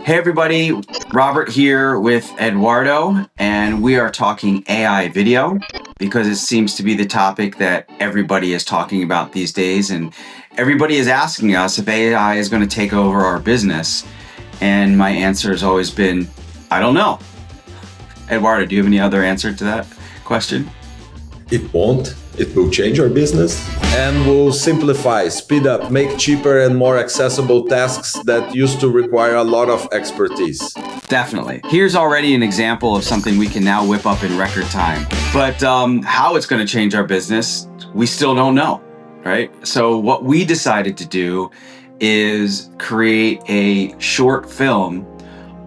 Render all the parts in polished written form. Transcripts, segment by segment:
Hey everybody, Robert here with Eduardo, and we are talking AI video because it seems to be the topic that everybody is talking about these days, and everybody is asking us if AI is going to take over our business. And my answer has always been, I don't know. Eduardo, do you have any other answer to that question? It won't. It will change our business and will simplify, speed up, make cheaper and more accessible tasks that used to require a lot of expertise. Definitely. Here's already an example of something we can now whip up in record time. But how it's going to change our business, we still don't know, right? So what we decided to do is create a short film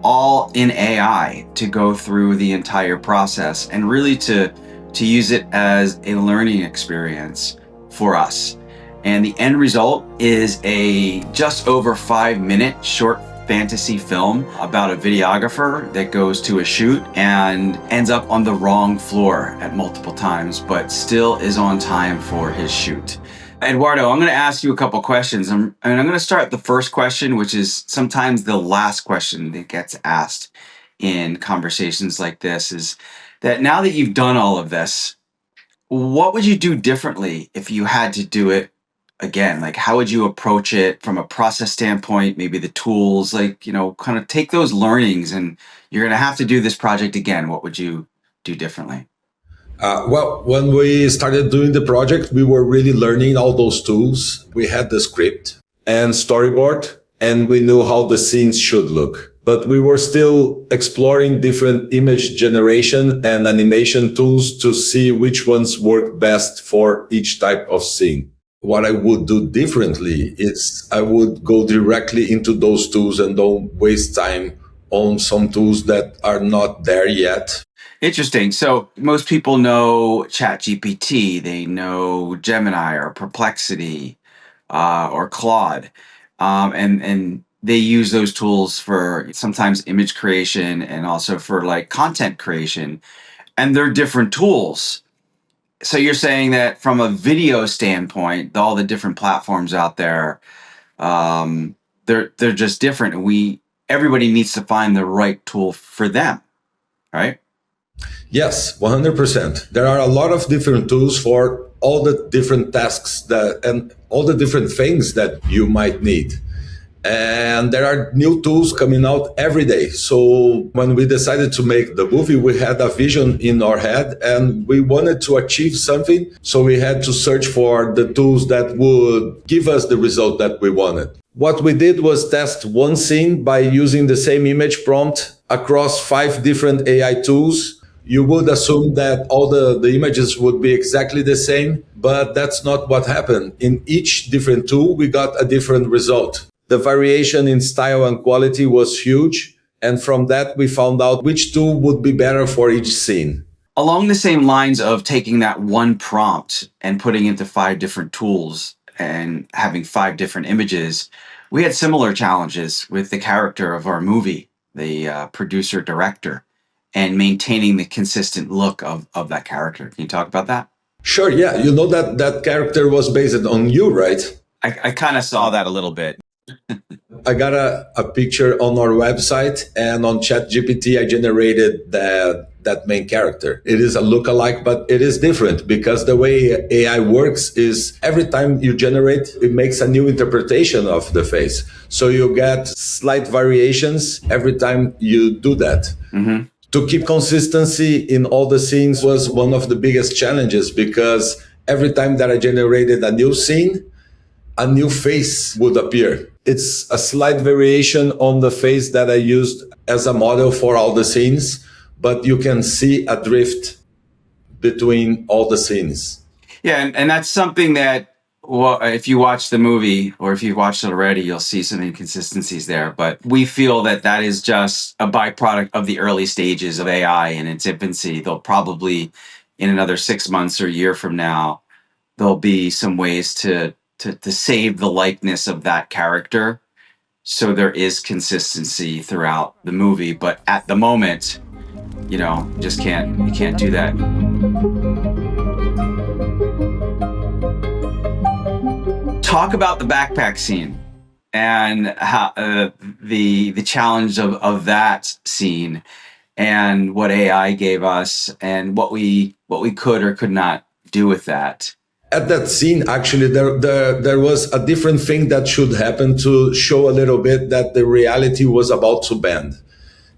all in AI to go through the entire process and really to use it as a learning experience for us. And the end result is a just over 5-minute short fantasy film about a videographer that goes to a shoot and ends up on the wrong floor at multiple times, but still is on time for his shoot. Eduardo, I'm going to ask you a couple questions. I'm going to start the first question, which is sometimes the last question that gets asked in conversations like this, is that now that you've done all of this, what would you do differently if you had to do it again? Like, how would you approach it from a process standpoint, maybe the tools, like, kind of take those learnings and you're going to have to do this project again. What would you do differently? Well, when we started doing the project, we were really learning all those tools. We had the script and storyboard, and we knew how the scenes should look. But we were still exploring different image generation and animation tools to see which ones work best for each type of scene. What I would do differently is I would go directly into those tools and don't waste time on some tools that are not there yet. Interesting. So most people know ChatGPT, they know Gemini or Perplexity or Claude, and they use those tools for sometimes image creation and also for like content creation, and they're different tools. So you're saying that from a video standpoint, all the different platforms out there, they're just different, and everybody needs to find the right tool for them, right? Yes, 100%. There are a lot of different tools for all the different tasks and all the different things that you might need. And there are new tools coming out every day. So when we decided to make the movie, we had a vision in our head and we wanted to achieve something. So we had to search for the tools that would give us the result that we wanted. What we did was test one scene by using the same image prompt across 5 different AI tools. You would assume that all the images would be exactly the same, but that's not what happened. In each different tool, we got a different result. The variation in style and quality was huge. And from that, we found out which tool would be better for each scene. Along the same lines of taking that one prompt and putting into 5 different tools and having 5 different images, we had similar challenges with the character of our movie, the producer director, and maintaining the consistent look of that character. Can you talk about that? Sure, yeah. You know that character was based on you, right? I kind of saw that a little bit. I got a picture on our website, and on ChatGPT, I generated that main character. It is a lookalike, but it is different because the way AI works is every time you generate, it makes a new interpretation of the face. So you get slight variations every time you do that. Mm-hmm. To keep consistency in all the scenes was one of the biggest challenges because every time that I generated a new scene, a new face would appear. It's a slight variation on the face that I used as a model for all the scenes, but you can see a drift between all the scenes. Yeah, and that's something that, well, if you watch the movie or if you've watched it already, you'll see some inconsistencies there. But we feel that is just a byproduct of the early stages of AI in its infancy. They'll probably, in another 6 months or a year from now, there'll be some ways to save the likeness of that character so there is consistency throughout the movie. But at the moment, you can't do that. Talk about the backpack scene and how the challenge of that scene and what AI gave us and what we could or could not do with that. At that scene, actually, there was a different thing that should happen to show a little bit that the reality was about to bend.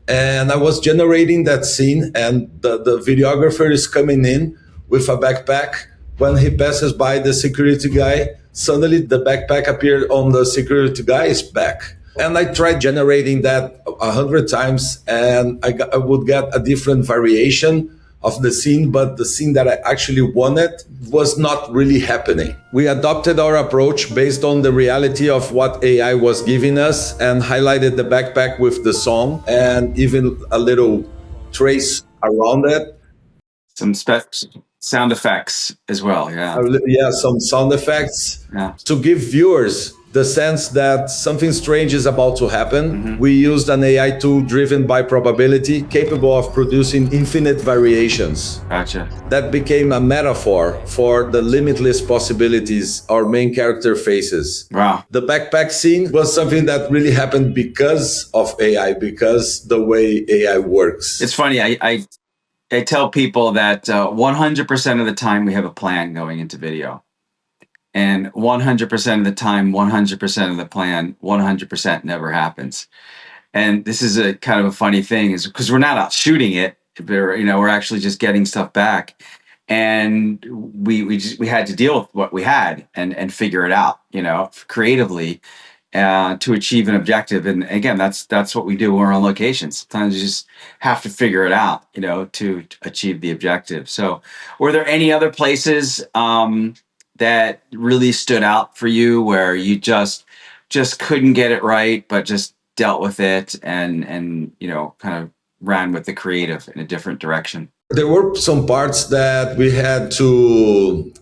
And I was generating that scene, and the videographer is coming in with a backpack. When he passes by the security guy, suddenly the backpack appeared on the security guy's back. And I tried generating that 100 times, and I would get a different variation of the scene, but the scene that I actually wanted was not really happening. We adopted our approach based on the reality of what AI was giving us and highlighted the backpack with the song and even a little trace around it. Some sound effects as well, yeah. Yeah, some sound effects to give viewers the sense that something strange is about to happen. Mm-hmm. We used an AI tool driven by probability, capable of producing infinite variations. Gotcha. That became a metaphor for the limitless possibilities our main character faces. Wow. The backpack scene was something that really happened because of AI, because the way AI works. It's funny, I tell people that 100% of the time we have a plan going into video. And 100% of the time, 100% of the plan, 100% never happens. And this is a kind of a funny thing, is because we're not out shooting it, but, we're actually just getting stuff back. And we had to deal with what we had and figure it out, creatively to achieve an objective. And again, that's what we do when we're on location. Sometimes you just have to figure it out, to achieve the objective. So were there any other places that really stood out for you where you just couldn't get it right, but just dealt with it and kind of ran with the creative in a different direction? There were some parts that we had to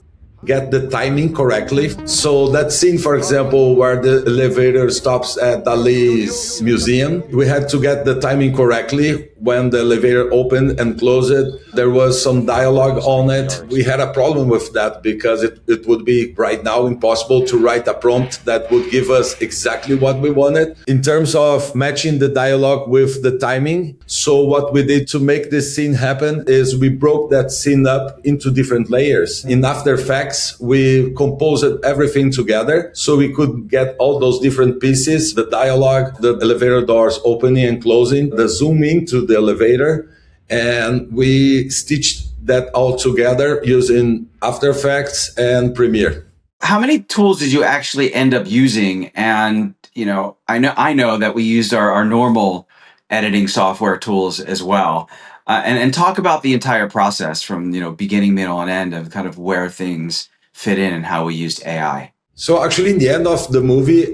get the timing correctly. So that scene, for example, where the elevator stops at Dali's museum, we had to get the timing correctly. When the elevator opened and closed it, there was some dialogue on it. We had a problem with that because it would be right now impossible to write a prompt that would give us exactly what we wanted in terms of matching the dialogue with the timing. So what we did to make this scene happen is we broke that scene up into different layers. In After Effects, we composed everything together so we could get all those different pieces, the dialogue, the elevator doors opening and closing, the zoom into the elevator, and we stitched that all together using After Effects and Premiere. How many tools did you actually end up using? And I know that we used our normal editing software tools as well. And talk about the entire process from beginning, middle, and end of kind of where things fit in and how we used AI. So actually, in the end of the movie,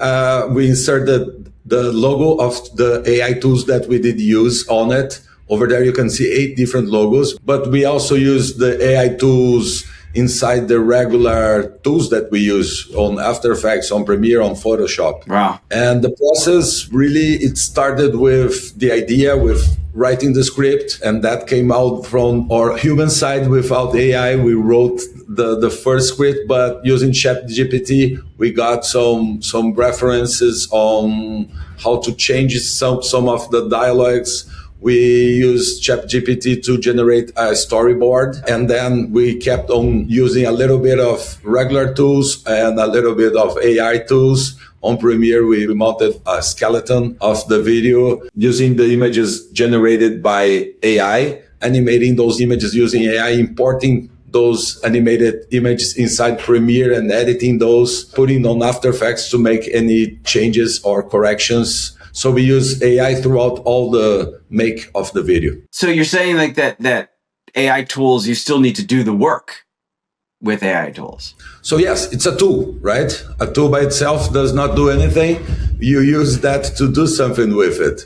we inserted the logo of the AI tools that we did use on it. Over there, you can see 8 different logos, but we also use the AI tools inside the regular tools that we use on After Effects, on Premiere, on Photoshop. Wow. And the process really, it started with the idea, with writing the script, and that came out from our human side without AI. We wrote the first script, but using ChatGPT, we got some references on how to change some of the dialogues. We used ChatGPT to generate a storyboard, and then we kept on using a little bit of regular tools and a little bit of AI tools. On Premiere, we mounted a skeleton of the video using the images generated by AI, animating those images using AI, importing those animated images inside Premiere and editing those, putting on After Effects to make any changes or corrections. So we use AI throughout all the make of the video. So you're saying like that AI tools, you still need to do the work with AI tools. So yes, it's a tool, right? A tool by itself does not do anything. You use that to do something with it.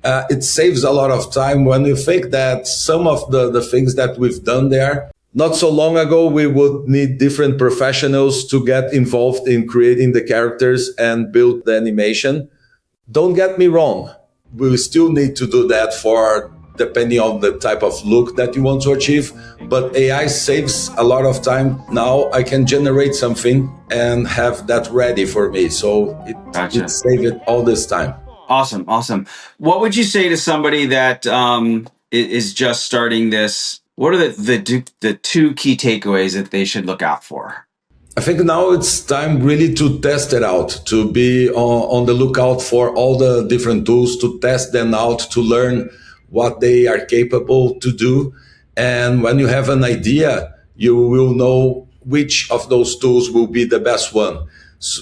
It saves a lot of time when you think that some of the things that we've done there, not so long ago, we would need different professionals to get involved in creating the characters and build the animation. Don't get me wrong. We still need to do that for depending on the type of look that you want to achieve. But AI saves a lot of time. Now I can generate something and have that ready for me. So it saved it all this time. Awesome. Awesome. What would you say to somebody that is just starting this? What are the two key takeaways that they should look out for? I think now it's time really to test it out, to be on the lookout for all the different tools, to test them out, to learn what they are capable to do. And when you have an idea, you will know which of those tools will be the best one.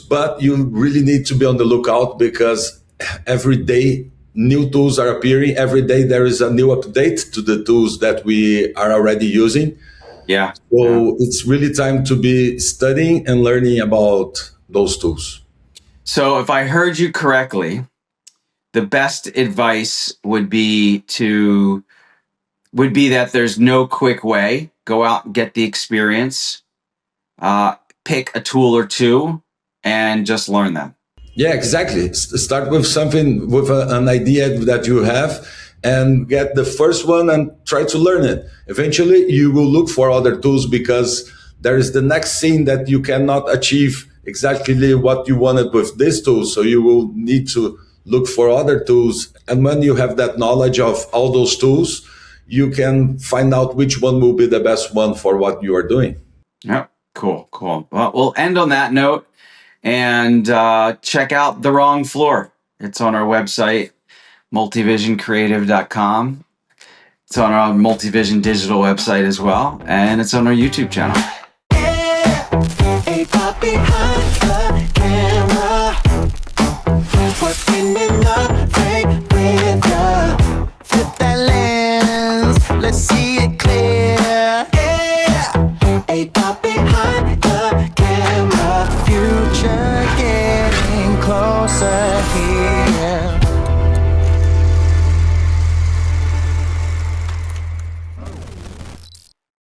But you really need to be on the lookout, because every day new tools are appearing. Every day there is a new update to the tools that we are already using. Yeah. So it's really time to be studying and learning about those tools. So if I heard you correctly, the best advice would be that there's no quick way. Go out and get the experience, pick a tool or two, and just learn them. Yeah, exactly. Start with something, with an idea that you have, and get the first one and try to learn it. Eventually, you will look for other tools, because there is the next thing that you cannot achieve exactly what you wanted with this tool. So you will need to look for other tools. And when you have that knowledge of all those tools, you can find out which one will be the best one for what you are doing. Yep. Cool. Well, we'll end on that note, and check out The Wrong Floor. It's on our website, multivisioncreative.com. It's on our MultiVision digital website as well, and it's on our YouTube channel.